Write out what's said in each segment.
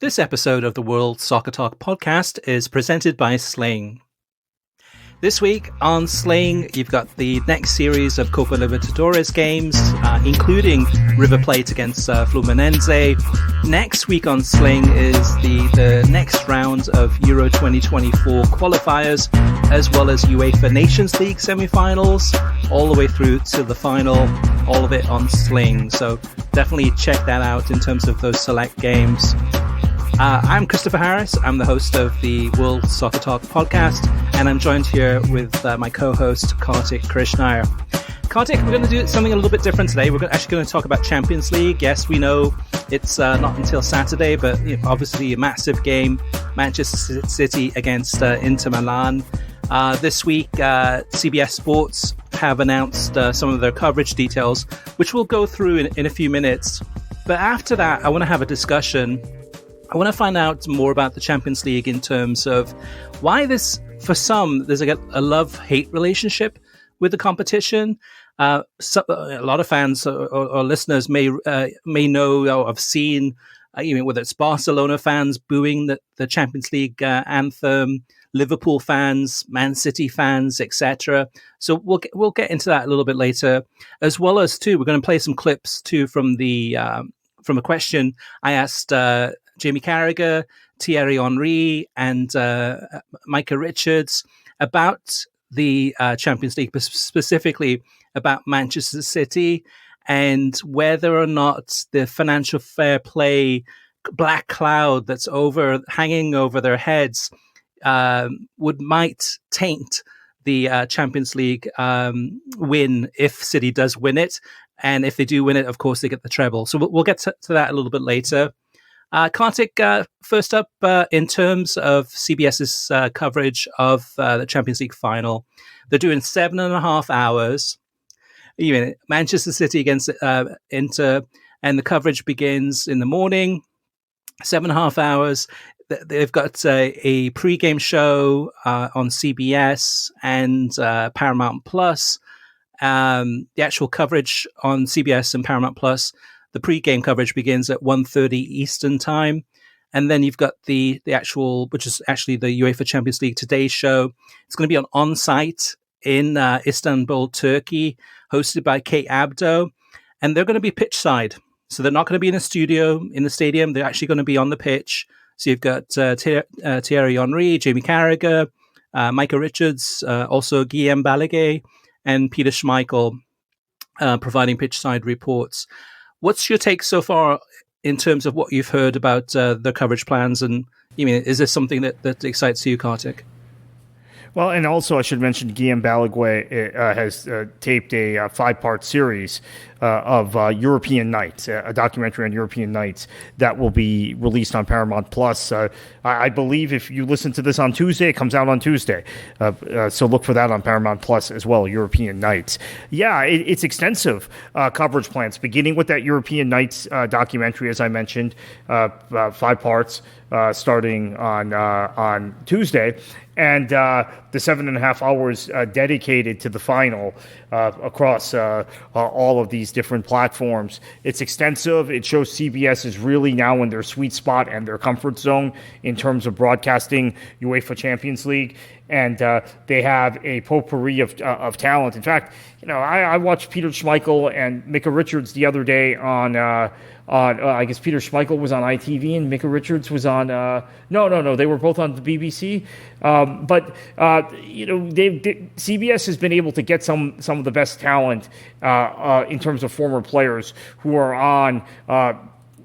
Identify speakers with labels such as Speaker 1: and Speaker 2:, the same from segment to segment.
Speaker 1: This episode of the World Soccer Talk podcast is presented by Sling. This week on Sling, you've got the next series of Copa Libertadores games, including River Plate against Fluminense. Next week on Sling is the next round of Euro 2024 qualifiers, as well as UEFA Nations League semi-finals, all the way through to the final, all of it on Sling. So definitely check that out in terms of those select games. I'm Christopher Harris. I'm the host of the World Soccer Talk podcast, and I'm joined here with my co-host, Kartik Krishnaiyer. Kartik, we're going to do something a little bit different today. We're actually going to talk about Champions League. Yes, we know it's not until Saturday, but obviously a massive game, Manchester City against Inter Milan. This week, CBS Sports have announced some of their coverage details, which we'll go through in a few minutes. But after that, I want to have a discussion. I want to find out more about the Champions League in terms of why for some, there's a love-hate relationship with the competition. A lot of fans or listeners may know or have seen, whether it's Barcelona fans booing the Champions League anthem, Liverpool fans, Man City fans, etc. So we'll get into that a little bit later, as well as too we're going to play some clips too from a question I asked Jamie Carragher, Thierry Henry, and Micah Richards about the Champions League, specifically about Manchester City and whether or not the financial fair play black cloud that's hanging over their heads might taint the Champions League win if City does win it. And if they do win it, of course, they get the treble. So we'll get to that a little bit later. Kartik, first up, in terms of CBS's coverage of the Champions League final, they're doing 7.5 hours. Manchester City against Inter, and the coverage begins in the morning, 7.5 hours. They've got a pre-game show on CBS and Paramount Plus. The actual coverage on CBS and Paramount Plus, the pre-game coverage begins at 1:30 Eastern time. And then you've got the actual, which is actually the UEFA Champions League Today show. It's going to be on-site in Istanbul, Turkey, hosted by Kate Abdo. And they're going to be pitch side. So they're not going to be in a studio in the stadium. They're actually going to be on the pitch. So you've got Thierry Henry, Jamie Carragher, Micah Richards, also Guillem Balague, and Peter Schmeichel providing pitch side reports. What's your take so far in terms of what you've heard about the coverage plans? And is this something that excites you, Kartik?
Speaker 2: Well, and also I should mention Guillem Balague has taped a 5-part series of European Nights, a documentary on European Nights that will be released on Paramount Plus. I believe if you listen to this on Tuesday, it comes out on Tuesday. So look for that on Paramount Plus as well, European Nights. Yeah, it's extensive coverage plans, beginning with that European Nights documentary, as I mentioned, 5 parts starting on Tuesday. And the 7.5 hours dedicated to the final across all of these different platforms. It's extensive. It shows CBS is really now in their sweet spot and their comfort zone in terms of broadcasting UEFA Champions League. And they have a potpourri of talent. In fact, I watched Peter Schmeichel and Micah Richards the other day on I guess Peter Schmeichel was on ITV and Micah Richards was on no, they were both on the BBC. But CBS has been able to get some of the best talent in terms of former players who are on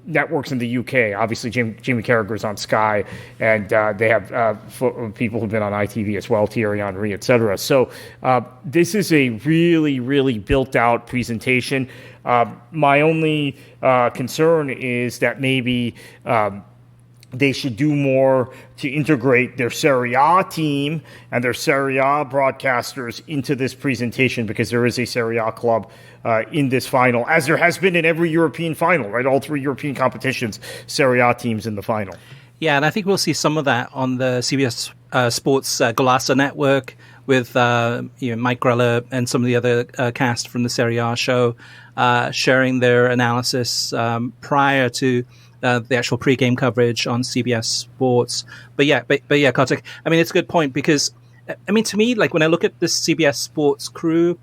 Speaker 2: networks in the UK. Obviously, Jamie Carragher's on Sky, and they have people who've been on ITV as well, Thierry Henry, etc. So this is a really, really built-out presentation. My only concern is that maybe they should do more to integrate their Serie A team and their Serie A broadcasters into this presentation, because there is a Serie A club in this final, as there has been in every European final, right? All 3 European competitions, Serie A teams in the final.
Speaker 1: Yeah, and I think we'll see some of that on the CBS Sports Golasso network with Mike Greller and some of the other cast from the Serie A show sharing their analysis prior to the actual pre-game coverage on CBS Sports. But yeah, Kartik, I mean, it's a good point because, I mean, to me, like when I look at this CBS Sports crew,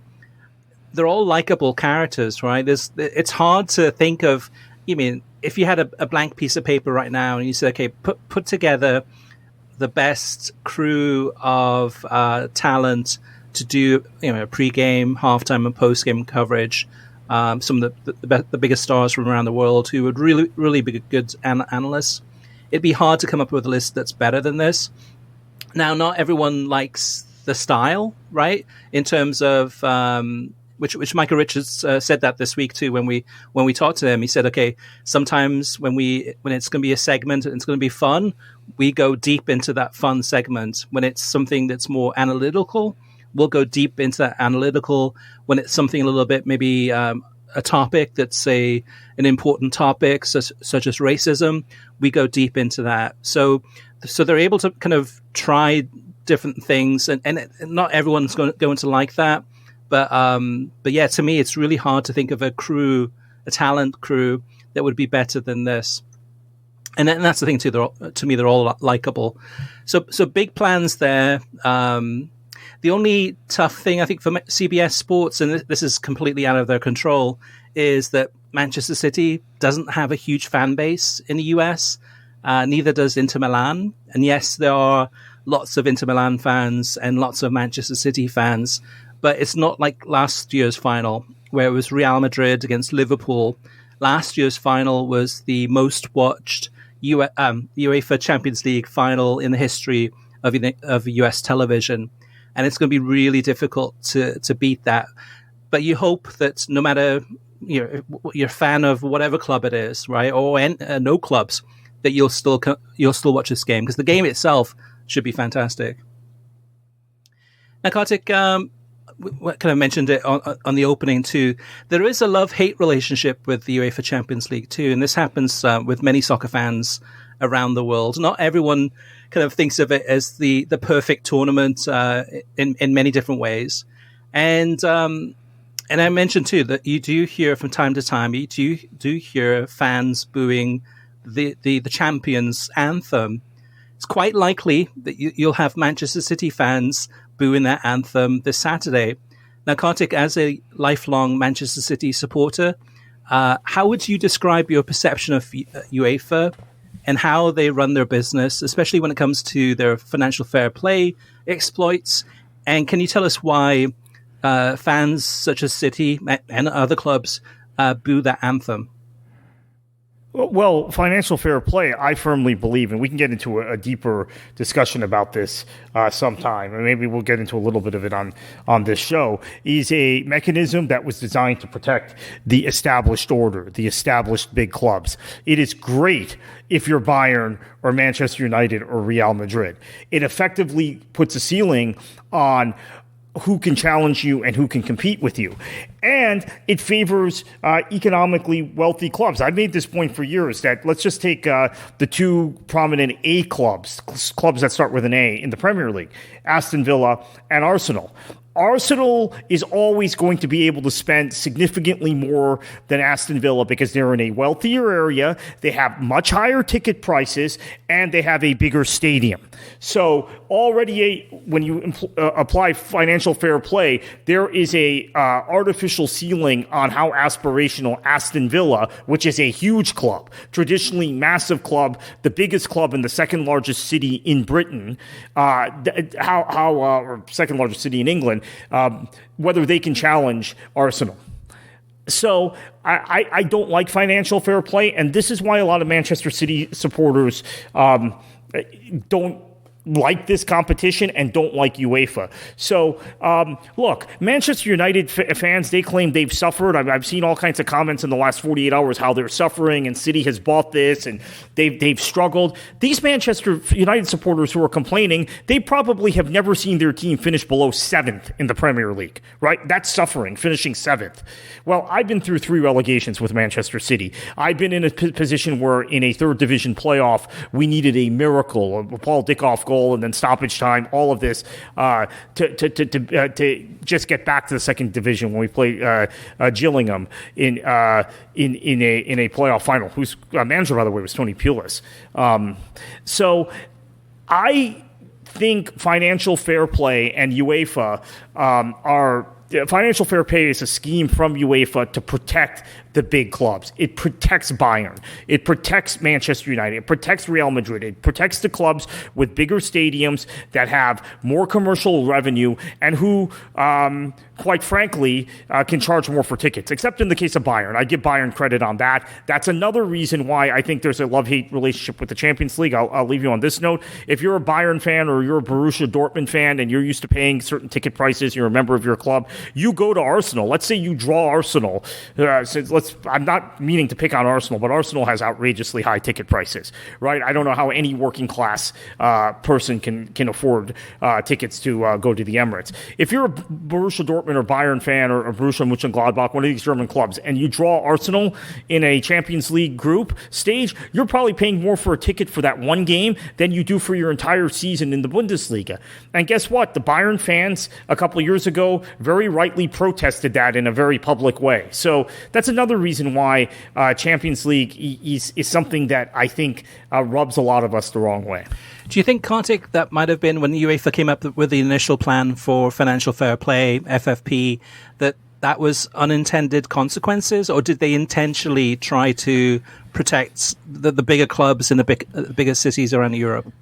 Speaker 1: they're all likable characters, right? It's hard to think of, if you had a blank piece of paper right now and you said, okay, put together the best crew of talent to do, pre-game, halftime, and post-game coverage. Some of the biggest stars from around the world who would really be good analysts. It'd be hard to come up with a list that's better than this. Now, not everyone likes the style, right? In terms of which Micah Richards said that this week too when we talked to him. He said, okay, sometimes when it's going to be a segment and it's going to be fun, we go deep into that fun segment. When it's something that's more analytical, we'll go deep into that analytical. When it's something a little bit, maybe a topic that's an important topic, such as racism, we go deep into that. So they're able to kind of try different things, and not everyone's going to like that. But yeah, to me, it's really hard to think of a talent crew that would be better than this. And that's the thing too. To me, they're all likable. So big plans there. The only tough thing, I think, for CBS Sports, and this is completely out of their control, is that Manchester City doesn't have a huge fan base in the US. Neither does Inter Milan. And yes, there are lots of Inter Milan fans and lots of Manchester City fans, but it's not like last year's final, where it was Real Madrid against Liverpool. Last year's final was the most watched UEFA Champions League final in the history of US television. And it's going to be really difficult to beat that. But you hope that no matter you're a fan of whatever club it is, right, or no clubs, that you'll still watch this game, because the game itself should be fantastic. Now, Kartik, kind of mentioned it on the opening too. There is a love-hate relationship with the UEFA Champions League too, and this happens with many soccer fans around the world. Not everyone kind of thinks of it as the perfect tournament in many different ways. And I mentioned too that you do hear from time to time, you do hear fans booing the champions anthem. It's quite likely that you'll have Manchester City fans booing that anthem this Saturday. Now, Kartik, as a lifelong Manchester City supporter, how would you describe your perception of UEFA and how they run their business, especially when it comes to their financial fair play exploits? And can you tell us why fans such as City and other clubs boo that anthem?
Speaker 2: Well, financial fair play, I firmly believe, and we can get into a deeper discussion about this sometime, and maybe we'll get into a little bit of it on this show, is a mechanism that was designed to protect the established order, the established big clubs. It is great if you're Bayern or Manchester United or Real Madrid. It effectively puts a ceiling on who can challenge you and who can compete with you. And it favors economically wealthy clubs. I've made this point for years that let's just take the two prominent A clubs that start with an A in the Premier League, Aston Villa and Arsenal. Arsenal is always going to be able to spend significantly more than Aston Villa because they're in a wealthier area, they have much higher ticket prices, and they have a bigger stadium. So already when you apply financial fair play, there is a artificial ceiling on how aspirational Aston Villa, which is a huge club, traditionally massive club, the biggest club in the second largest city in Britain, or second largest city in England, whether they can challenge Arsenal. So I don't like financial fair play, and this is why a lot of Manchester City supporters don't like this competition and don't like UEFA. So, look, Manchester United fans, they claim they've suffered. I've seen all kinds of comments in the last 48 hours how they're suffering and City has bought this and they've struggled. These Manchester United supporters who are complaining, they probably have never seen their team finish below 7th in the Premier League, right? That's suffering, finishing 7th. Well, I've been through 3 relegations with Manchester City. I've been in a position where in a third division playoff, we needed a miracle, a Paul Dickoff goal goal and then stoppage time, all of this to just get back to the second division when we play Gillingham in a playoff final. Whose manager, by the way, was Tony Pulis. So I think financial fair play and UEFA are. Financial fair play is a scheme from UEFA to protect the big clubs. It protects Bayern. It protects Manchester United. It protects Real Madrid. It protects the clubs with bigger stadiums that have more commercial revenue and who, quite frankly, can charge more for tickets, except in the case of Bayern. I give Bayern credit on that. That's another reason why I think there's a love-hate relationship with the Champions League. I'll leave you on this note. If you're a Bayern fan or you're a Borussia Dortmund fan and you're used to paying certain ticket prices, you're a member of your club, you go to Arsenal. Let's say you draw Arsenal. I'm not meaning to pick on Arsenal, but Arsenal has outrageously high ticket prices, right? I don't know how any working class person can afford tickets to go to the Emirates. If you're a Borussia Dortmund or Bayern fan or Borussia Mönchengladbach, one of these German clubs, and you draw Arsenal in a Champions League group stage, you're probably paying more for a ticket for that one game than you do for your entire season in the Bundesliga. And guess what? The Bayern fans a couple of years ago very rightly protested that in a very public way. So that's another reason why Champions League is something that I think rubs a lot of us the wrong way.
Speaker 1: Do you think, Kartik, that might have been when UEFA came up with the initial plan for financial fair play, FFP, that was unintended consequences, or did they intentionally try to protect the bigger clubs in the bigger cities around Europe?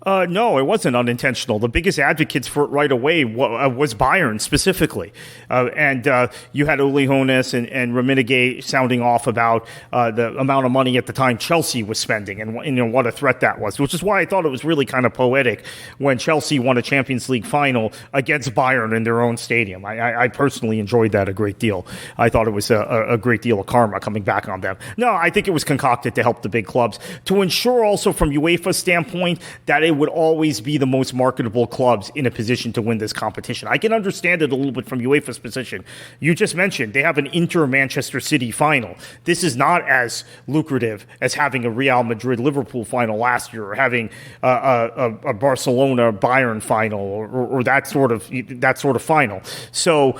Speaker 2: No, it wasn't unintentional. The biggest advocates for it right away was Bayern specifically. And you had Uli Hoeneß and Rummenigge sounding off about the amount of money at the time Chelsea was spending and what a threat that was, which is why I thought it was really kind of poetic when Chelsea won a Champions League final against Bayern in their own stadium. I personally enjoyed that a great deal. I thought it was a great deal of karma coming back on them. No, I think it was concocted to help the big clubs, to ensure also from UEFA's standpoint that it would always be the most marketable clubs in a position to win this competition. I can understand it a little bit from UEFA's position. You just mentioned they have an Inter-Manchester City final. This is not as lucrative as having a Real Madrid-Liverpool final last year, or having a Barcelona-Bayern final, or that sort of final. So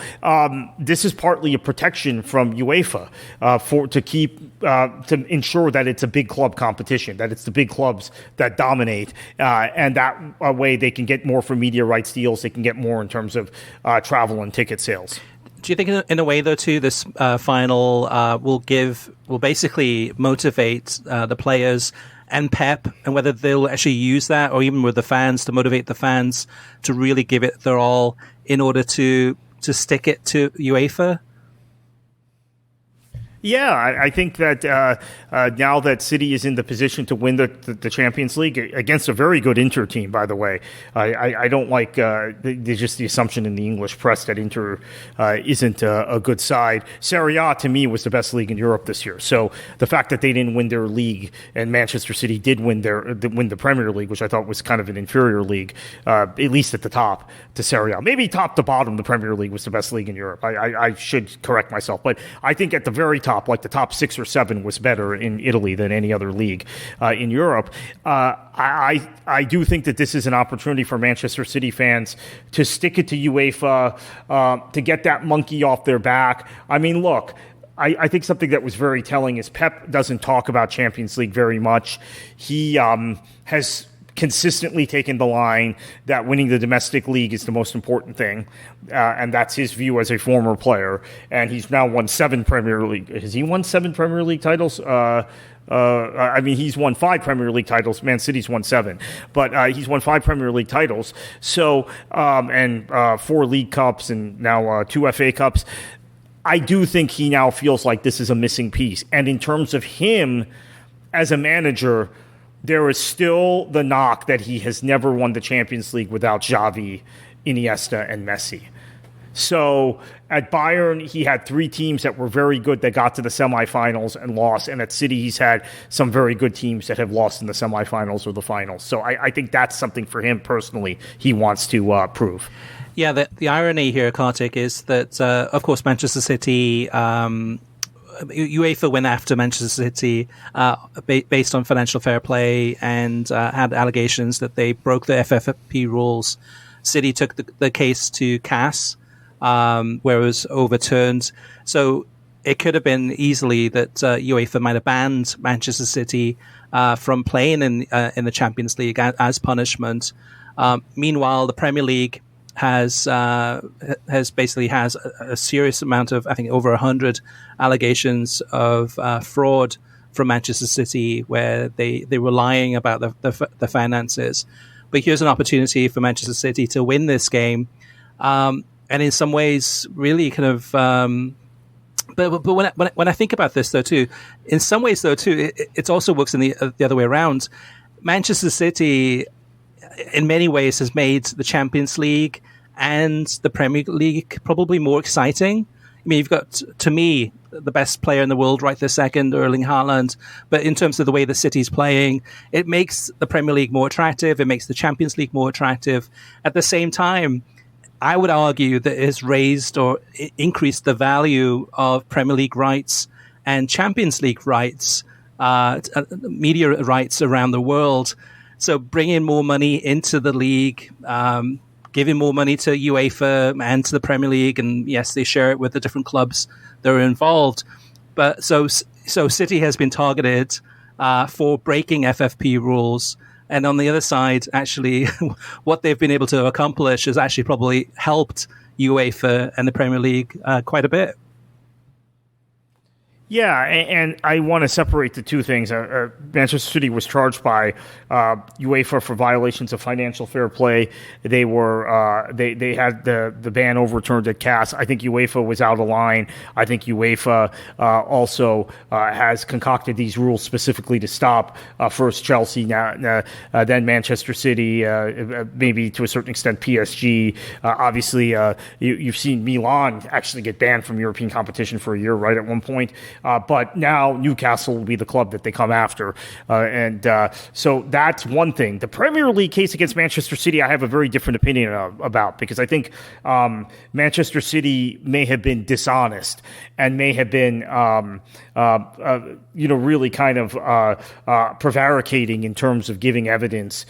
Speaker 2: this is partly a protection from UEFA to ensure that it's a big club competition, that it's the big clubs that dominate, and that way they can get more for media rights deals. They can get more in terms of travel and ticket sales.
Speaker 1: Do you think, in a way, though, too, this final will basically motivate the players and Pep, and whether they'll actually use that, or even with the fans, to motivate the fans to really give it their all in order to stick it to UEFA? Yeah,
Speaker 2: I think that now that City is in the position to win the Champions League against a very good Inter team, by the way, I don't like just the assumption in the English press that Inter isn't a good side. Serie A, to me, was the best league in Europe this year. So the fact that they didn't win their league and Manchester City did win the Premier League, which I thought was kind of an inferior league, at least at the top, to Serie A. Maybe top to bottom, the Premier League was the best league in Europe. I should correct myself. But I think at the very top, like the top 6 or 7, was better in Italy than any other league in Europe. I do think that this is an opportunity for Manchester City fans to stick it to UEFA, to get that monkey off their back. I mean, look, I think something that was very telling is Pep doesn't talk about Champions League very much. He has consistently taken the line that winning the domestic league is the most important thing, and that's his view as a former player. And he's now won 7 Premier League. Has he won 7 Premier League titles? I mean, he's won 5 Premier League titles. Man City's won 7, but he's won 5 Premier League titles. So, and 4 League Cups, and now 2 FA Cups. I do think he now feels like this is a missing piece. And in terms of him as a manager, there is still the knock that he has never won the Champions League without Xavi, Iniesta, and Messi. So at Bayern, he had 3 teams that were very good that got to the semifinals and lost. And at City, he's had some very good teams that have lost in the semifinals or the finals. So I think that's something for him personally he wants to prove.
Speaker 1: Yeah, the irony here, Kartik, is that, of course, Manchester City UEFA went after Manchester City based on financial fair play and had allegations that they broke the FFP rules. City took the case to CAS, where it was overturned. So it could have been easily that UEFA might have banned Manchester City from playing in the Champions League as punishment. Meanwhile, the Premier League has a serious amount of, I think, over 100 allegations of fraud from Manchester City, where they were lying about the finances. But here's an opportunity for Manchester City to win this game, and in some ways, really kind of. But when I think about this, though, too, in some ways, though, too, it also works in the other way around. Manchester City, in many ways, has made the Champions League and the Premier League probably more exciting. I mean, you've got, to me, the best player in the world right this second, Erling Haaland. But in terms of the way the City's playing, it makes the Premier League more attractive. It makes the Champions League more attractive. At the same time, I would argue that it has raised or increased the value of Premier League rights and Champions League rights, media rights around the world. So bringing more money into the league, giving more money to UEFA and to the Premier League, and yes, they share it with the different clubs that are involved. But so City has been targeted for breaking FFP rules. And on the other side, actually, what they've been able to accomplish has actually probably helped UEFA and the Premier League quite a bit.
Speaker 2: Yeah, and I want to separate the two things. Manchester City was charged by UEFA for violations of financial fair play. They were they had the ban overturned at CAS. I think UEFA was out of line. I think UEFA also has concocted these rules specifically to stop first Chelsea, then Manchester City, maybe to a certain extent PSG. Obviously, you've seen Milan actually get banned from European competition for a year, right, at one point. But now Newcastle will be the club that they come after. So that's one thing. The Premier League case against Manchester City, I have a very different opinion about, because I think Manchester City may have been dishonest and may have been, really kind of prevaricating in terms of giving evidence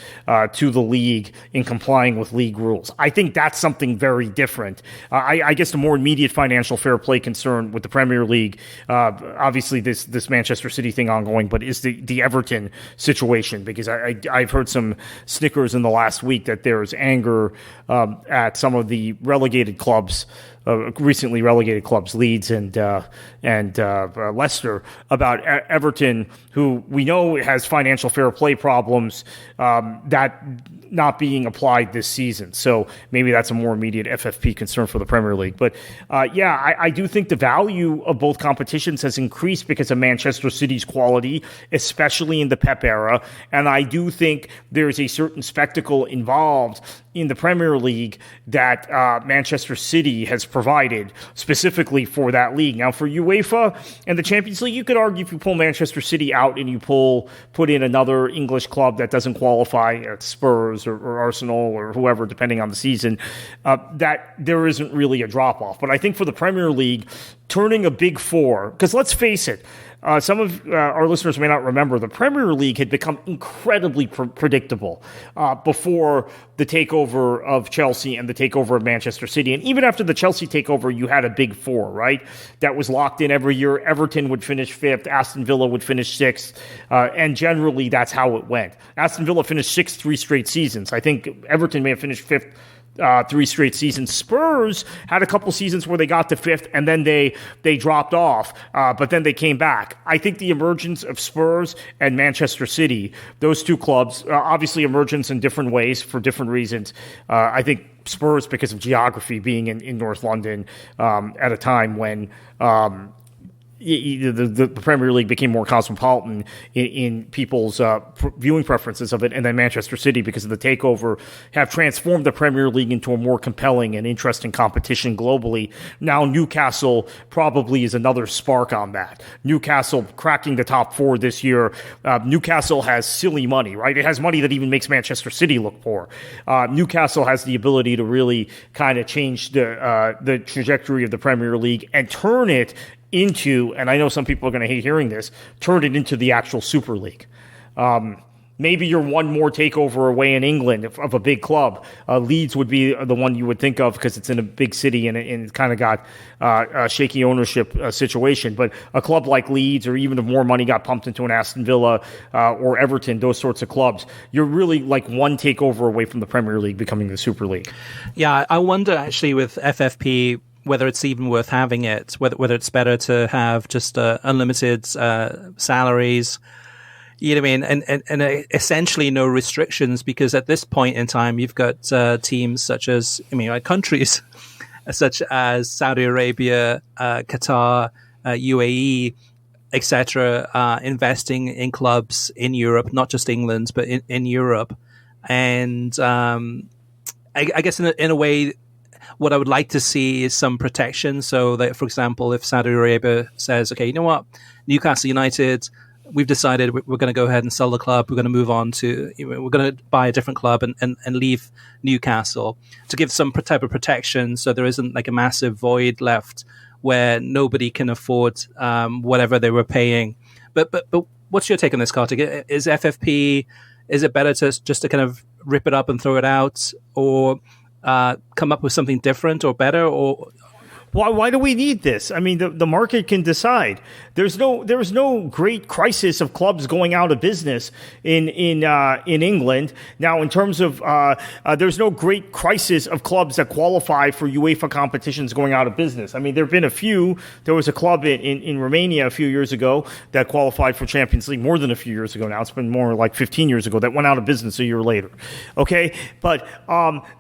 Speaker 2: to the league in complying with league rules. I think that's something very different. I guess the more immediate financial fair play concern with the Premier League, obviously this Manchester City thing ongoing, but is the Everton situation, because I've heard some snickers in the last week that there's anger at some of the relegated clubs, recently relegated clubs, Leeds and Leicester, about Everton, who we know has financial fair play problems that not being applied this season. So maybe that's a more immediate FFP concern for the Premier League. But I do think the value of both competitions has increased because of Manchester City's quality, especially in the Pep era. And I do think there's a certain spectacle involved in the Premier League that Manchester City has provided specifically for that league. Now, for UEFA and the Champions League, you could argue if you pull Manchester City out and you put in another English club that doesn't qualify, at Spurs or Arsenal or whoever, depending on the season, that there isn't really a drop-off. But I think for the Premier League, turning a Big Four, because let's face it, some of our listeners may not remember, the Premier League had become incredibly predictable before the takeover of Chelsea and the takeover of Manchester City. And even after the Chelsea takeover, you had a Big Four, right? That was locked in every year. Everton would finish fifth. Aston Villa would finish sixth. And generally, that's how it went. Aston Villa finished sixth 3 straight seasons. I think Everton may have finished fifth 3 straight seasons. Spurs had a couple seasons where they got to fifth and then they dropped off, but then they came back. I think the emergence of Spurs and Manchester City, those two clubs, obviously emergence in different ways for different reasons. I think Spurs because of geography, being in North London at a time when the Premier League became more cosmopolitan in people's viewing preferences of it, and then Manchester City, because of the takeover, have transformed the Premier League into a more compelling and interesting competition globally. Now Newcastle probably is another spark on that. Newcastle cracking the top 4 this year. Newcastle has silly money, right? It has money that even makes Manchester City look poor. Newcastle has the ability to really kind of change the trajectory of the Premier League and turn it into, and I know some people are going to hate hearing this, turned it into the actual Super League. Maybe you're one more takeover away in England of a big club. Leeds would be the one you would think of because it's in a big city and it's kind of got a shaky ownership situation. But a club like Leeds, or even if more money got pumped into an Aston Villa or Everton, those sorts of clubs, you're really like one takeover away from the Premier League becoming the Super League.
Speaker 1: Yeah, I wonder actually with FFP whether it's even worth having it, whether it's better to have just unlimited salaries. You know what I mean? And essentially no restrictions, because at this point in time, you've got teams such as, countries such as Saudi Arabia, Qatar, UAE, etc., investing in clubs in Europe, not just England, but in Europe. And I guess in a way, what I would like to see is some protection. So that, for example, if Saudi Arabia says, okay, you know what, Newcastle United, we've decided we're going to go ahead and sell the club. We're going to move on to, we're going to buy a different club and leave Newcastle, to give some type of protection so there isn't like a massive void left where nobody can afford whatever they were paying. But what's your take on this, Kartik? Is FFP, is it better to just to kind of rip it up and throw it out, or come up with something different or better? Or
Speaker 2: why do we need this? I mean, the market can decide. There's no great crisis of clubs going out of business in England. Now, in terms of there's no great crisis of clubs that qualify for UEFA competitions going out of business. I mean, there have been a few. There was a club in Romania a few years ago that qualified for Champions League, more than a few years ago now. It's been more like 15 years ago, that went out of business a year later. Okay? But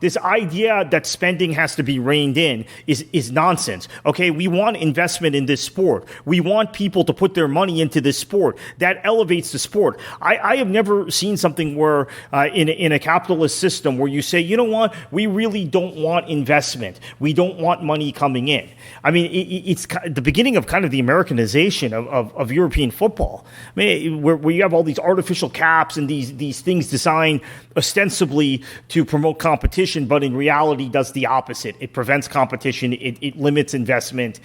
Speaker 2: this idea that spending has to be reined in is nonsense. Okay, we want investment in this sport. We want people to put their money into this sport. That elevates the sport. I have never seen something where in a capitalist system where you say, you know what, we really don't want investment. We don't want money coming in. I mean, it's the beginning of kind of the Americanization of European football. I mean, where you have all these artificial caps and these things designed ostensibly to promote competition, but in reality does the opposite. It prevents competition. It limits investment.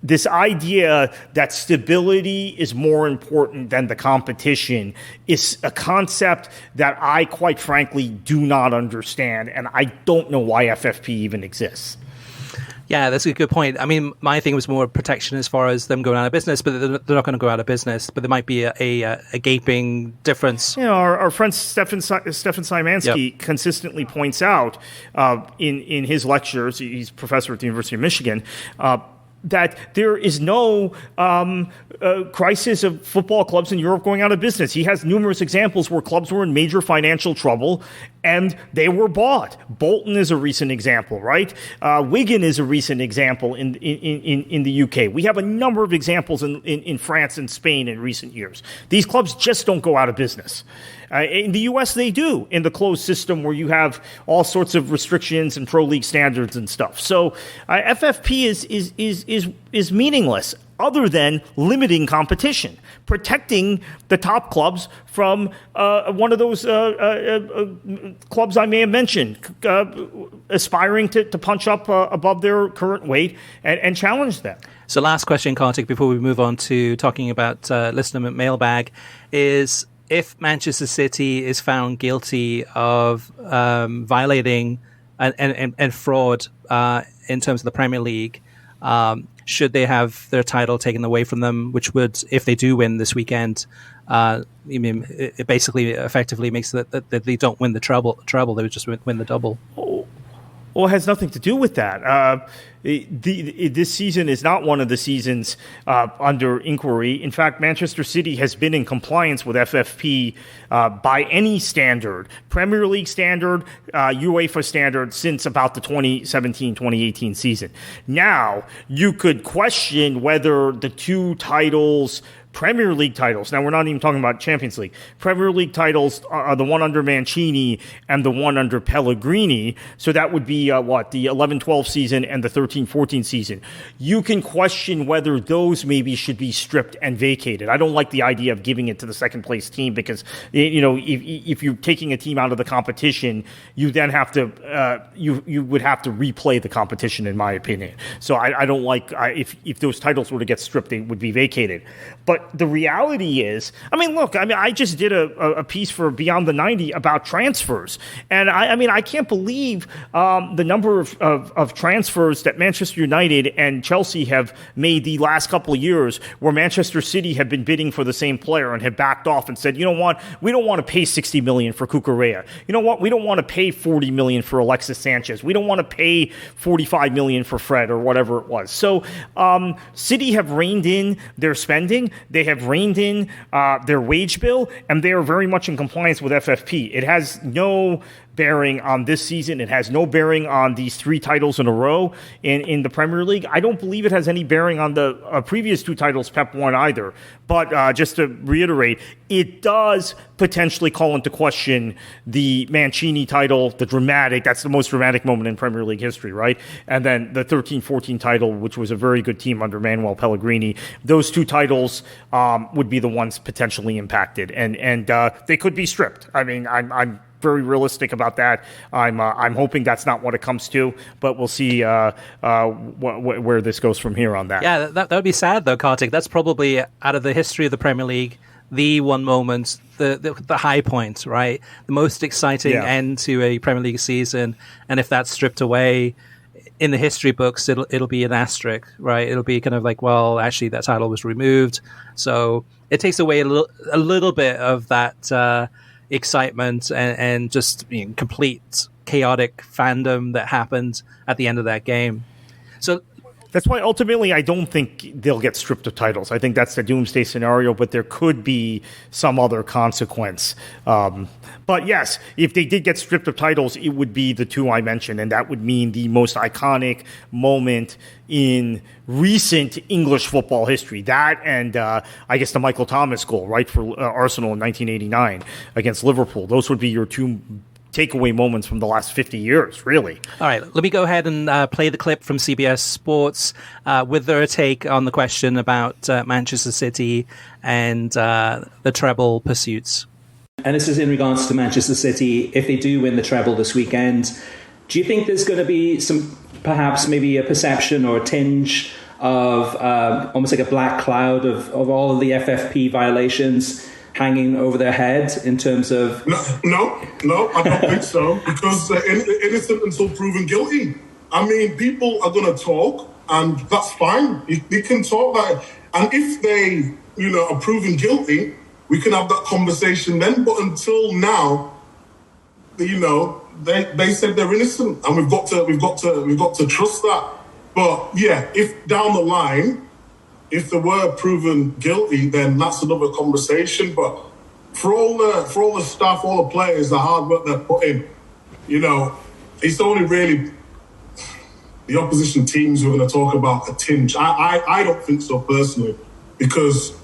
Speaker 2: This idea that stability is more important than the competition is a concept that I, quite frankly, do not understand, and I don't know why FFP even exists.
Speaker 1: Yeah, that's a good point. I mean, my thing was more protection as far as them going out of business, but they're not going to go out of business. But there might be a gaping difference.
Speaker 2: You know, our friend Stefan Szymanski consistently points out in his lectures, he's a professor at the University of Michigan, that there is no crisis of football clubs in Europe going out of business. He has numerous examples where clubs were in major financial trouble and they were bought. Bolton is a recent example, right? Wigan is a recent example in the UK. We have a number of examples in France and Spain in recent years. These clubs just don't go out of business. In the U.S., they do, in the closed system where you have all sorts of restrictions and pro league standards and stuff. So FFP is meaningless, other than limiting competition, protecting the top clubs from one of those clubs I may have mentioned, aspiring to punch up above their current weight and challenge them.
Speaker 1: So last question, Kartik, before we move on to talking about listener mailbag, is if Manchester City is found guilty of violating and fraud in terms of the Premier League, should they have their title taken away from them, which would, if they do win this weekend, it basically effectively makes that they don't win the treble, they would just win the double.
Speaker 2: Well, it has nothing to do with that. This season is not one of the seasons under inquiry. In fact, Manchester City has been in compliance with FFP by any standard, Premier League standard, UEFA standard, since about the 2017-2018 season. Now, you could question whether the two titles Premier League titles. Now, we're not even talking about Champions League. Premier League titles are the one under Mancini and the one under Pellegrini. So that would be, the 11-12 season and the 13-14 season. You can question whether those maybe should be stripped and vacated. I don't like the idea of giving it to the second-place team because, if you're taking a team out of the competition, you then have to you would have to replay the competition, in my opinion. So I don't like if those titles were to get stripped, they would be vacated. But the reality is, I just did a piece for Beyond the 90 about transfers. And I can't believe the number of transfers that Manchester United and Chelsea have made the last couple of years, where Manchester City have been bidding for the same player and have backed off and said, you know what, we don't want to pay $60 million for Cucurella. You know what, we don't want to pay $40 million for Alexis Sanchez. We don't want to pay $45 million for Fred or whatever it was. So City have reined in their spending. They have reined in their wage bill, and they are very much in compliance with FFP. It has no bearing on this season. It has no bearing on these 3 titles in a row in the Premier League. I don't believe it has any bearing on the previous 2 titles Pep won either. But just to reiterate, it does potentially call into question the Mancini title, that's the most dramatic moment in Premier League history, right? And then the 13-14 title, which was a very good team under Manuel Pellegrini. Those 2 titles would be the ones potentially impacted, and they could be stripped. I'm very realistic about that. I'm hoping that's not what it comes to, but we'll see where this goes from here on that.
Speaker 1: Yeah, that would be sad though, Kartik. That's probably, out of the history of the Premier League, the one moment, the high point, right? The most exciting end to a Premier League season, and if that's stripped away in the history books, it'll be an asterisk, right? It'll be kind of like, well, actually that title was removed, so it takes away a little bit of that excitement and just complete chaotic fandom that happened at the end of that game. So
Speaker 2: that's why ultimately I don't think they'll get stripped of titles. I think that's the doomsday scenario, but there could be some other consequence. But yes, if they did get stripped of titles, it would be the 2 I mentioned, and that would mean the most iconic moment in recent English football history. That and I guess the Michael Thomas goal, right, for Arsenal in 1989 against Liverpool. Those would be your 2 takeaway moments from the last 50 years, really.
Speaker 1: All right, let me go ahead and play the clip from CBS Sports with their take on the question about Manchester City and the treble pursuits.
Speaker 3: And this is in regards to Manchester City. If they do win the treble this weekend, do you think there's going to be perhaps maybe a perception or a tinge of almost like a black cloud of all of the FFP violations hanging over their head in terms of...
Speaker 4: No, I don't think so, because innocent until proven guilty. People are going to talk, and that's fine. They can talk that, and if they, are proven guilty, we can have that conversation then. But until now, they said they're innocent, and we've got to trust that. But yeah, if down the line, if they were proven guilty, then that's another conversation. But for all the staff, all the players, the hard work they're putting, it's only really the opposition teams who are going to talk about a tinge. I don't think so personally, because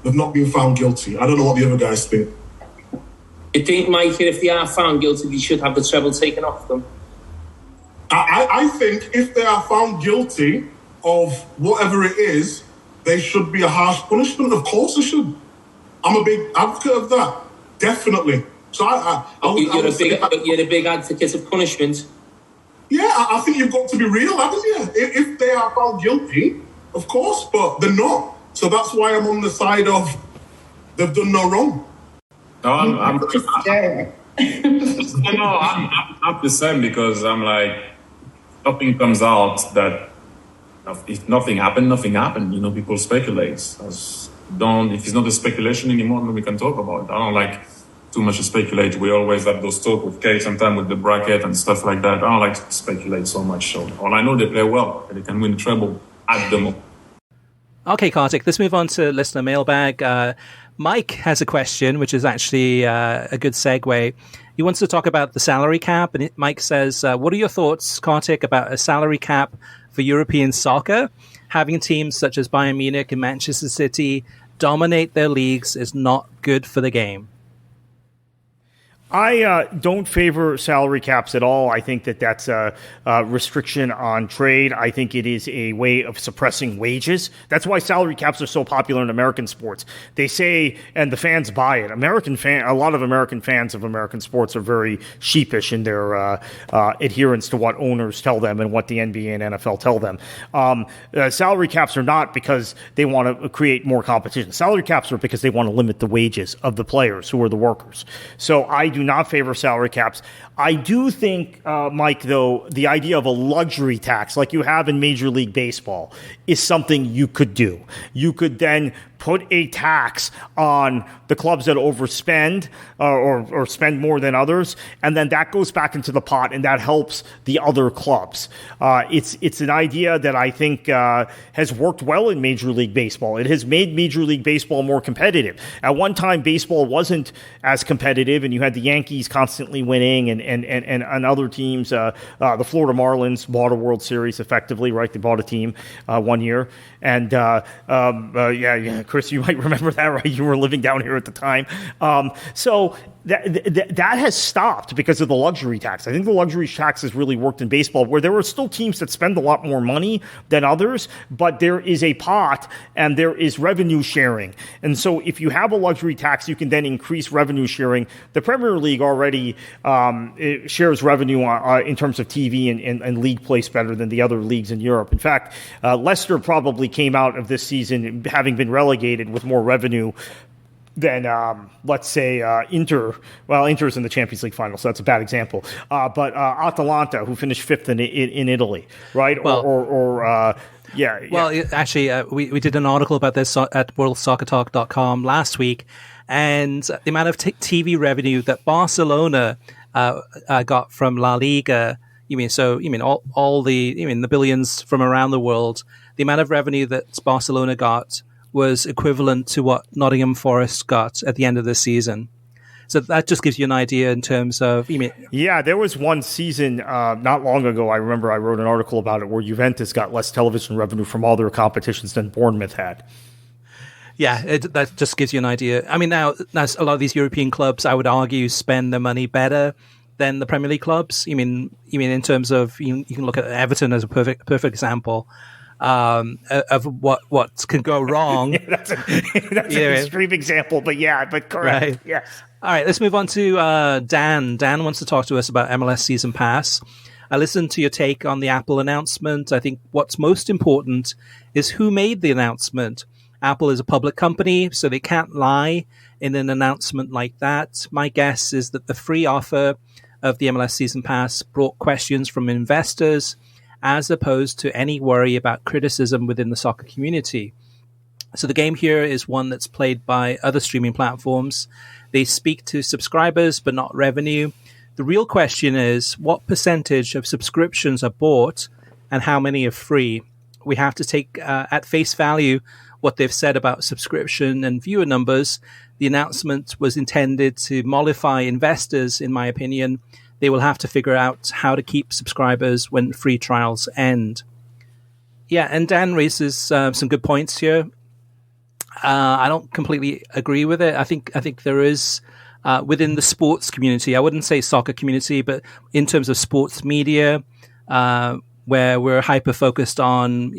Speaker 4: they've not been found guilty. I don't know what the other guys think.
Speaker 5: You think, Micah, if they are found guilty, they should have the treble taken off them?
Speaker 4: I think if they are found guilty of whatever it is, they should be a harsh punishment. Of course they should. I'm a big advocate of that. Definitely. So
Speaker 5: you're a big advocate of punishment?
Speaker 4: Yeah, I think you've got to be real, haven't you? If they are found guilty, of course, but they're not. So that's why I'm on the side of they've done no wrong.
Speaker 6: No, I'm the same, because I'm like, nothing comes out that if nothing happened, nothing happened. People speculate. If it's not a speculation anymore, then we can talk about it. I don't like too much to speculate. We always have those talk with Kate sometimes with the bracket and stuff like that. I don't like to speculate so much. So all I know, they play well. They can win the treble at the moment.
Speaker 1: Okay, Kartik, let's move on to listener mailbag. Mike has a question, which is actually a good segue. He wants to talk about the salary cap. And Mike says, what are your thoughts, Kartik, about a salary cap for European soccer? Having teams such as Bayern Munich and Manchester City dominate their leagues is not good for the game.
Speaker 2: I don't favor salary caps at all. I think that that's a restriction on trade. I think it is a way of suppressing wages. That's why salary caps are so popular in American sports. They say, and the fans buy it. A lot of American fans of American sports are very sheepish in their adherence to what owners tell them and what the NBA and NFL tell them. Salary caps are not because they want to create more competition. Salary caps are because they want to limit the wages of the players who are the workers. So I do not favor salary caps. I do think, Mike, though, the idea of a luxury tax like you have in Major League Baseball is something you could do. You could then put a tax on the clubs that overspend or spend more than others, and then that goes back into the pot, and that helps the other clubs. It's an idea that I think has worked well in Major League Baseball. It has made Major League Baseball more competitive. At one time, baseball wasn't as competitive, and you had the Yankees constantly winning, and other teams. The Florida Marlins bought a World Series effectively, right? They bought a team 1 year. And Chris, you might remember that, right? You were living down here at the time. So that has stopped because of the luxury tax. I think the luxury tax has really worked in baseball, where there are still teams that spend a lot more money than others, but there is a pot and there is revenue sharing. And so if you have a luxury tax, you can then increase revenue sharing. The Premier League already it shares revenue in terms of TV and league place better than the other leagues in Europe. In fact, Leicester probably came out of this season having been relegated with more revenue than, let's say, Inter. Well, Inter's in the Champions League final, so that's a bad example. But Atalanta, who finished fifth in Italy, right?
Speaker 1: Well, actually, we did an article about this at worldsoccertalk.com last week, and the amount of TV revenue that Barcelona got from La Liga. You mean all the billions from around the world? The amount of revenue that Barcelona got was equivalent to what Nottingham Forest got at the end of the season. So that just gives you an idea in terms of...
Speaker 2: Yeah, there was one season not long ago, I remember I wrote an article about it, where Juventus got less television revenue from all their competitions than Bournemouth had.
Speaker 1: Yeah, that just gives you an idea. I mean, now a lot of these European clubs, I would argue, spend their money better than the Premier League clubs. You mean in terms of... You can look at Everton as a perfect example. Of what can go wrong.
Speaker 2: Yeah, that's an extreme example, but correct. Right. Yes.
Speaker 1: All right, let's move on to Dan. Dan wants to talk to us about MLS Season Pass. I listened to your take on the Apple announcement. I think what's most important is who made the announcement. Apple is a public company, so they can't lie in an announcement like that. My guess is that the free offer of the MLS Season Pass brought questions from investors, as opposed to any worry about criticism within the soccer community. So the game here is one that's played by other streaming platforms. They speak to subscribers, but not revenue. The real question is, what percentage of subscriptions are bought and how many are free? We have to take at face value what they've said about subscription and viewer numbers. The announcement was intended to mollify investors, in my opinion. They will have to figure out how to keep subscribers when free trials end. Yeah, and Dan raises some good points here. I don't completely agree with it. I think there is within the sports community, I wouldn't say soccer community, but in terms of sports media, where we're hyper focused on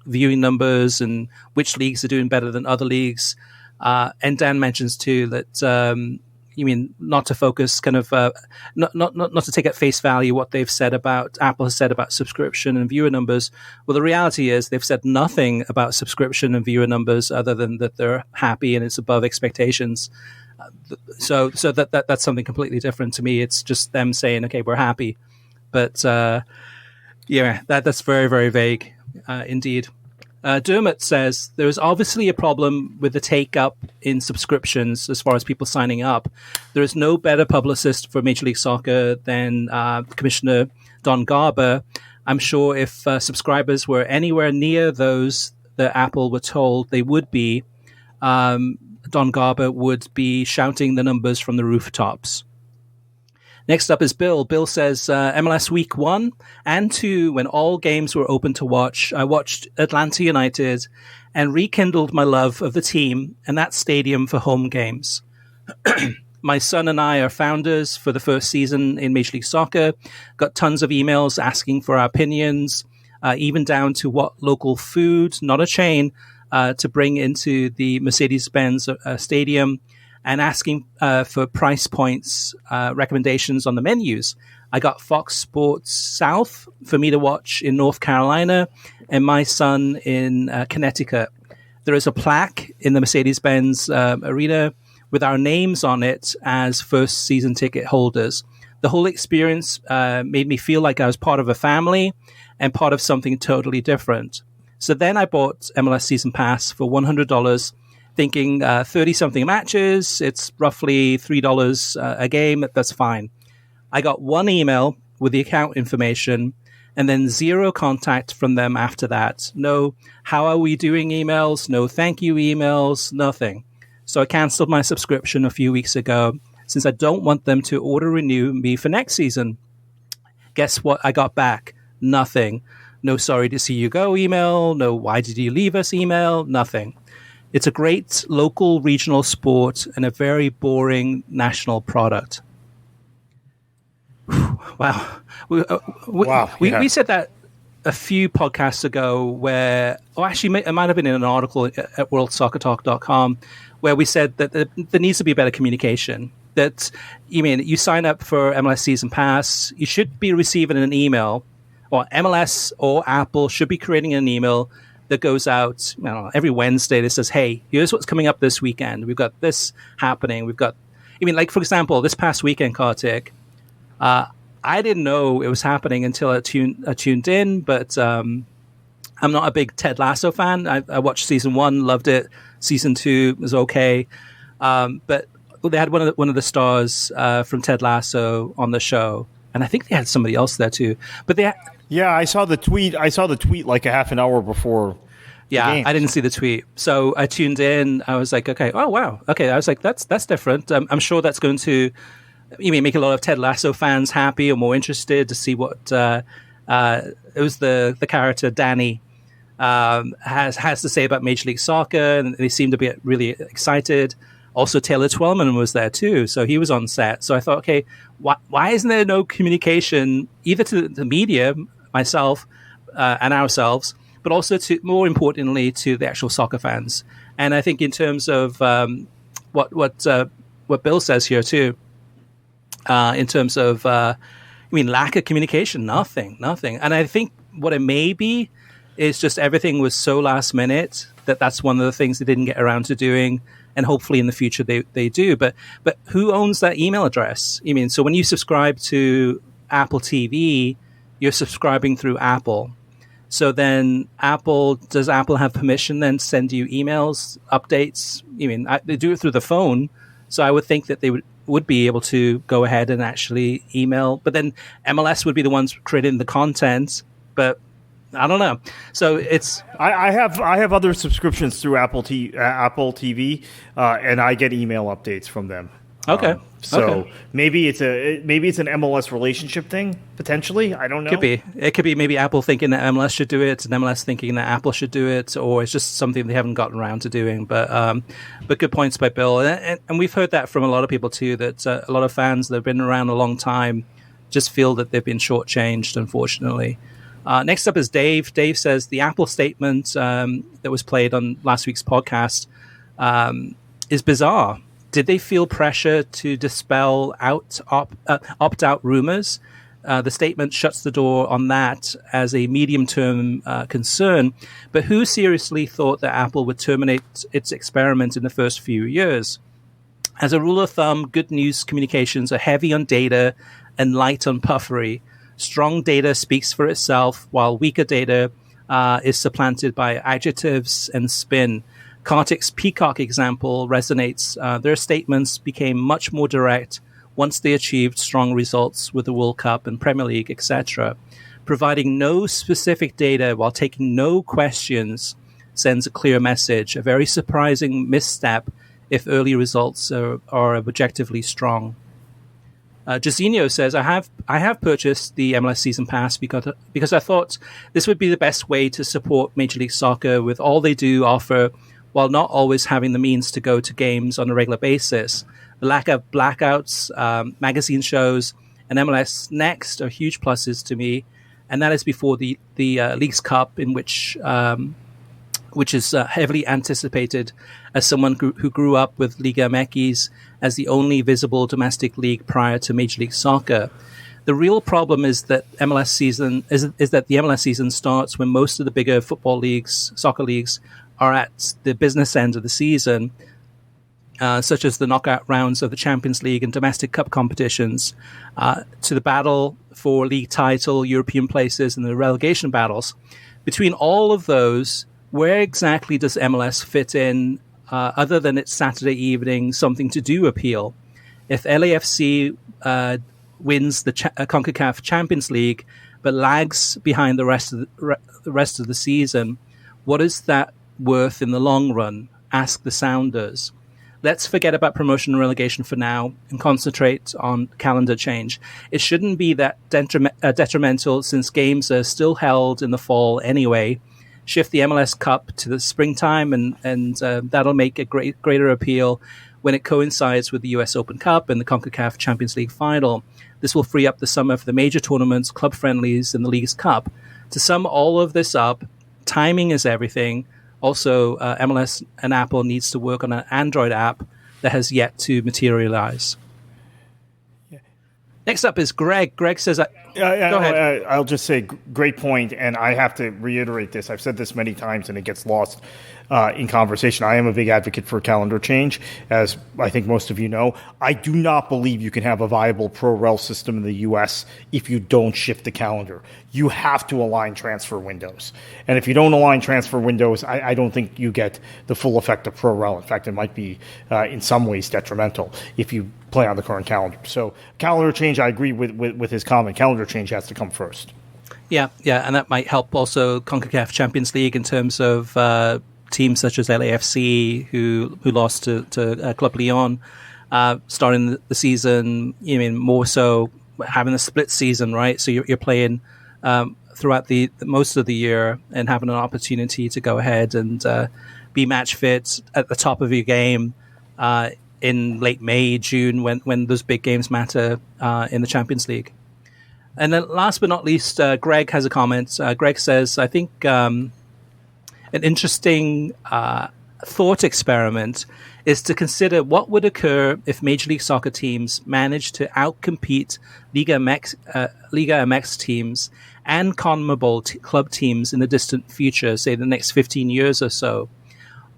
Speaker 1: viewing numbers and which leagues are doing better than other leagues. And Dan mentions too that not to focus not to take at face value what they've said about Apple has said about subscription and viewer numbers. Well, the reality is they've said nothing about subscription and viewer numbers other than that they're happy and it's above expectations. So that's something completely different to me. It's just them saying, okay, we're happy. But that's very, very vague indeed. Dermot says there is obviously a problem with the take-up in subscriptions as far as people signing up. There is no better publicist for Major League Soccer than Commissioner Don Garber. I'm sure if subscribers were anywhere near those that Apple were told they would be, Don Garber would be shouting the numbers from the rooftops. Next up is Bill. Bill says, MLS Week 1 and 2, when all games were open to watch, I watched Atlanta United and rekindled my love of the team and that stadium for home games. My son and I are founders for the first season in Major League Soccer, got tons of emails asking for our opinions, even down to what local food, not a chain, to bring into the Mercedes-Benz stadium, and asking for price points, recommendations on the menus. I got Fox Sports South for me to watch in North Carolina and my son in Connecticut. There is a plaque in the Mercedes-Benz arena with our names on it as first season ticket holders. The whole experience made me feel like I was part of a family and part of something totally different. So then I bought MLS Season Pass for $100, thinking 30-something matches, it's roughly $3 a game, that's fine. I got one email with the account information and then zero contact from them after that. No, how are we doing emails, no thank you emails, nothing. So I canceled my subscription a few weeks ago since I don't want them to auto-renew me for next season. Guess what I got back? Nothing. No sorry to see you go email, no why did you leave us email, nothing. It's a great local regional sport and a very boring national product. Wow. We said that a few podcasts ago where, actually it might have been in an article at worldsoccertalk.com where we said that there needs to be better communication. That, you sign up for MLS Season Pass, you should be receiving an email, or MLS or Apple should be creating an email that goes out every Wednesday that says, hey, here's what's coming up this weekend. We've got this happening. We've got, like, for example, this past weekend, Kartik, I didn't know it was happening until I tuned in, but I'm not a big Ted Lasso fan. I watched season 1, loved it. Season 2 was okay. But they had one of the stars from Ted Lasso on the show. And I think they had somebody else there too. But
Speaker 2: yeah, I saw the tweet. Like a half an hour before.
Speaker 1: Yeah, I didn't see the tweet. So I tuned in. I was like, okay, oh wow, okay. I was like, that's different. I'm sure that's going to make a lot of Ted Lasso fans happy or more interested to see what it was the character Danny has to say about Major League Soccer, and they seem to be really excited. Also, Taylor Twellman was there too, so he was on set. So I thought, okay, why isn't there no communication either to the media, myself, and ourselves, but also to, more importantly, to the actual soccer fans? And I think in terms of what Bill says here too, in terms of lack of communication, nothing. And I think what it may be is just everything was so last minute that's one of the things they didn't get around to doing. And hopefully in the future they do. But who owns that email address? So when you subscribe to Apple TV, you're subscribing through Apple. So then does Apple have permission then to send you emails, updates? They do it through the phone. So I would think that they would be able to go ahead and actually email. But then MLS would be the ones creating the content. But I don't know. So it's
Speaker 2: I have other subscriptions through Apple TV, and I get email updates from them.
Speaker 1: Okay.
Speaker 2: Maybe it's an MLS relationship thing potentially. I don't know.
Speaker 1: It could be maybe Apple thinking that MLS should do it, and MLS thinking that Apple should do it, or it's just something they haven't gotten around to doing. But good points by Bill, and we've heard that from a lot of people too. That a lot of fans that have been around a long time just feel that they've been shortchanged, unfortunately. Next up is Dave. Dave says the Apple statement that was played on last week's podcast is bizarre. Did they feel pressure to dispel opt-out rumors? The statement shuts the door on that as a medium-term concern. But who seriously thought that Apple would terminate its experiment in the first few years? As a rule of thumb, good news communications are heavy on data and light on puffery. Strong data speaks for itself, while weaker data is supplanted by adjectives and spin. Kartik's Peacock example resonates. Their statements became much more direct once they achieved strong results with the World Cup and Premier League, etc. Providing no specific data while taking no questions sends a clear message, a very surprising misstep if early results are objectively strong. Jairzinho says, I have purchased the MLS season pass because I thought this would be the best way to support Major League Soccer with all they do offer, while not always having the means to go to games on a regular basis. The lack of blackouts, magazine shows, and MLS Next are huge pluses to me, and that is before the Leagues Cup, in which is heavily anticipated as someone who grew up with Liga MX as the only visible domestic league prior to Major League Soccer. The real problem is that the MLS season starts when most of the bigger football leagues, soccer leagues, are at the business end of the season, such as the knockout rounds of the Champions League and domestic cup competitions, to the battle for league title, European places, and the relegation battles. Between all of those, where exactly does MLS fit in, other than its Saturday evening something to do appeal? If LAFC wins the CONCACAF Champions League but lags behind the rest of the season, what is that worth in the long run? Ask the Sounders. Let's forget about promotion and relegation for now and concentrate on calendar change. It shouldn't be that detrimental, since games are still held in the fall anyway. Shift the MLS Cup to the springtime, and that'll make a greater appeal when it coincides with the US Open Cup and the CONCACAF Champions League final. This will free up the summer for the major tournaments, club friendlies, and the Leagues Cup. To sum all of this up, timing is everything. Also, MLS and Apple needs to work on an Android app that has yet to materialize. Yeah. Next up is Greg. Greg says, go ahead.
Speaker 2: I'll just say, great point, and I have to reiterate this. I've said this many times, and it gets lost in conversation. I am a big advocate for calendar change, as I think most of you know. I do not believe you can have a viable pro-rel system in the U.S. if you don't shift the calendar. You have to align transfer windows. And if you don't align transfer windows, I don't think you get the full effect of pro-rel. In fact, it might be in some ways detrimental if you play on the current calendar. So calendar change, I agree with his comment. Calendar change has to come first. Yeah,
Speaker 1: and that might help also CONCACAF Champions League in terms of teams such as LAFC, who lost to Club Lyon, starting the season, more so having a split season, right? So you're playing throughout the most of the year and having an opportunity to go ahead and be match fit at the top of your game in late May, June, when those big games matter in the Champions League. And then last but not least, Greg has a comment. Greg says, I think an interesting thought experiment is to consider what would occur if Major League Soccer teams managed to outcompete Liga MX teams and CONMEBOL club teams in the distant future, say the next 15 years or so.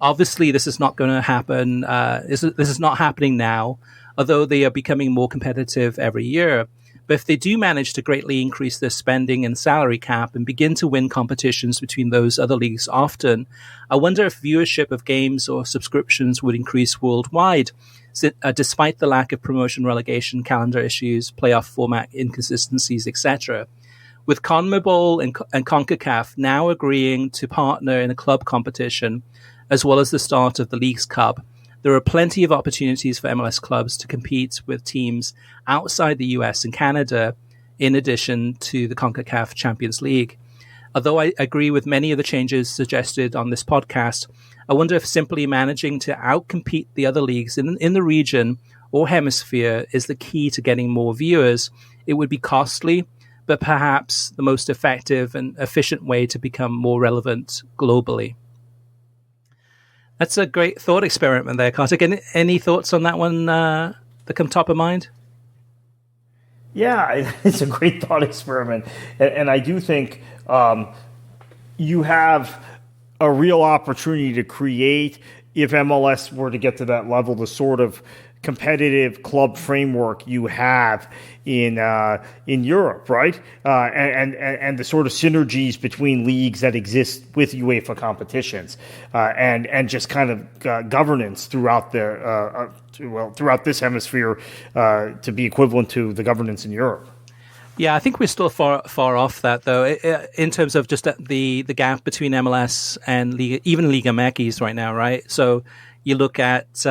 Speaker 1: Obviously, this is not going to happen. This is not happening now, although they are becoming more competitive every year. But if they do manage to greatly increase their spending and salary cap and begin to win competitions between those other leagues often, I wonder if viewership of games or subscriptions would increase worldwide, despite the lack of promotion, relegation, calendar issues, playoff format inconsistencies, etc. With CONMEBOL and CONCACAF now agreeing to partner in a club competition, as well as the start of the Leagues Cup, there are plenty of opportunities for MLS clubs to compete with teams outside the US and Canada, in addition to the CONCACAF Champions League. Although I agree with many of the changes suggested on this podcast, I wonder if simply managing to outcompete the other leagues in the region or hemisphere is the key to getting more viewers. It would be costly, but perhaps the most effective and efficient way to become more relevant globally. That's a great thought experiment there, Kartik. Any thoughts on that one that come top of mind?
Speaker 2: Yeah, it's a great thought experiment. And I do think you have a real opportunity to create, if MLS were to get to that level, the sort of competitive club framework you have in Europe, right? And the sort of synergies between leagues that exist with UEFA competitions, and just kind of governance throughout throughout this hemisphere to be equivalent to the governance in Europe.
Speaker 1: Yeah, I think we're still far off that, though, in terms of just the gap between MLS and even Liga MX right now, right? So you look at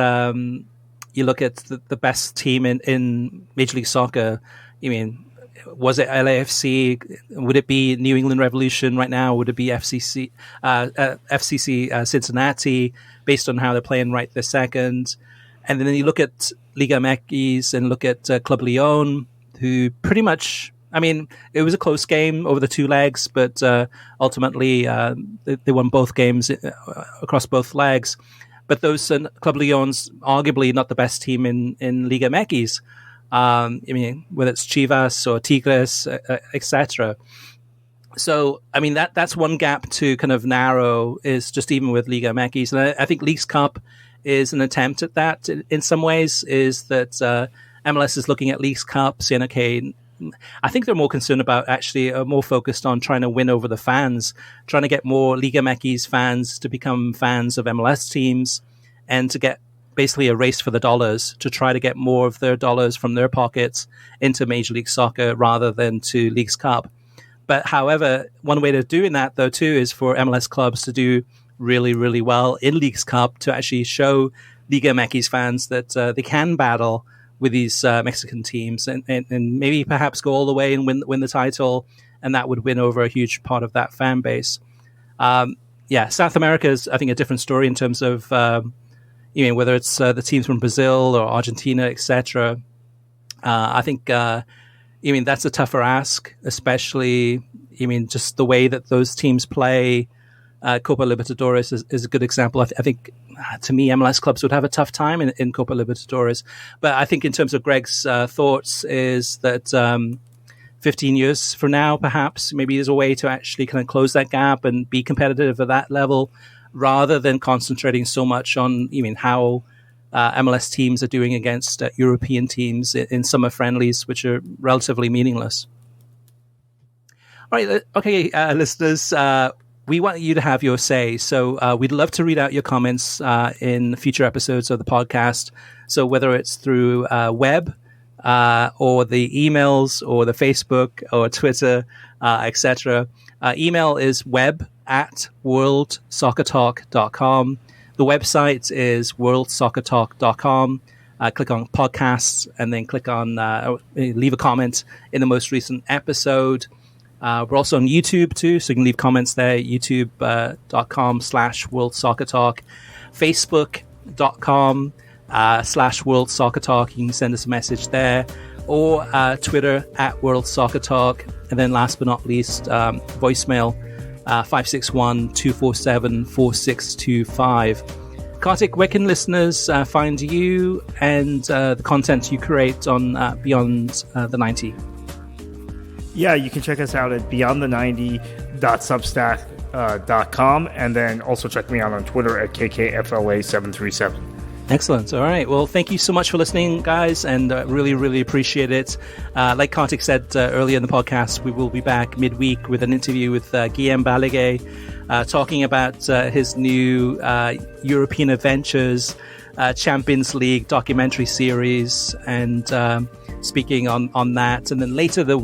Speaker 1: you look at the best team in Major League Soccer. I mean, was it LAFC? Would it be New England Revolution right now? Would it be FCC Cincinnati, based on how they're playing right this second? And then you look at Liga MX and look at Club Lyon, who pretty much, I mean, it was a close game over the two legs, but ultimately they won both games across both legs. But those Club Lyon's arguably not the best team in Liga MX. I mean, whether it's Chivas or Tigres, etc. So, I mean, that's one gap to kind of narrow, is just even with Liga MX. And I think Leagues Cup is an attempt at that in some ways, is that MLS is looking at Leagues Cup, saying, okay, I think they're more concerned about more focused on trying to win over the fans, trying to get more Liga MX fans to become fans of MLS teams, and to get basically a race for the dollars, to try to get more of their dollars from their pockets into Major League Soccer rather than to Leagues Cup. But however, one way of doing that, though, too, is for MLS clubs to do really, really well in Leagues Cup, to actually show Liga MX fans that they can battle with these Mexican teams and maybe perhaps go all the way and win the title, and that would win over a huge part of that fan base. South America is, I think, a different story in terms of whether it's the teams from Brazil or Argentina, etc. I think, that's a tougher ask, especially, just the way that those teams play. Copa Libertadores is a good example. I think, to me, MLS clubs would have a tough time in Copa Libertadores. But I think in terms of Greg's thoughts is that 15 years from now, perhaps, maybe there's a way to actually kind of close that gap and be competitive at that level, rather than concentrating so much on how MLS teams are doing against European teams in summer friendlies, which are relatively meaningless. All right, okay, listeners, we want you to have your say. So we'd love to read out your comments in future episodes of the podcast. So whether it's through web or the emails or the Facebook or Twitter, etc. Email is web@worldsoccertalk.com. The website is worldsoccertalk.com. Click on podcasts and then click on leave a comment in the most recent episode. We're also on YouTube too, so you can leave comments there, youtube.com/worldsoccertalk, facebook.com/worldsoccertalk. You can send us a message there, or Twitter @worldsoccertalk. And then last but not least, voicemail 561-247-4625. Kartik, where can listeners find you and the content you create on Beyond the 90?
Speaker 2: Yeah, you can check us out at beyondthe90.substack.com, and then also check me out on Twitter at KKFLA737.
Speaker 1: Excellent. All right. Well, thank you so much for listening, guys, and really, really appreciate it. Like Kartik said earlier in the podcast, we will be back midweek with an interview with Guillem Balague, talking about his new European Adventures Champions League documentary series, and speaking on that. And then later in the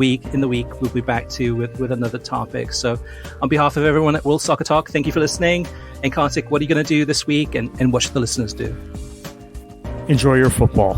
Speaker 1: week, we'll be back with another topic. So on behalf of everyone at World Soccer Talk, thank you for listening. And Kartik, what are you going to do this week, and what should the listeners do?
Speaker 2: Enjoy your football.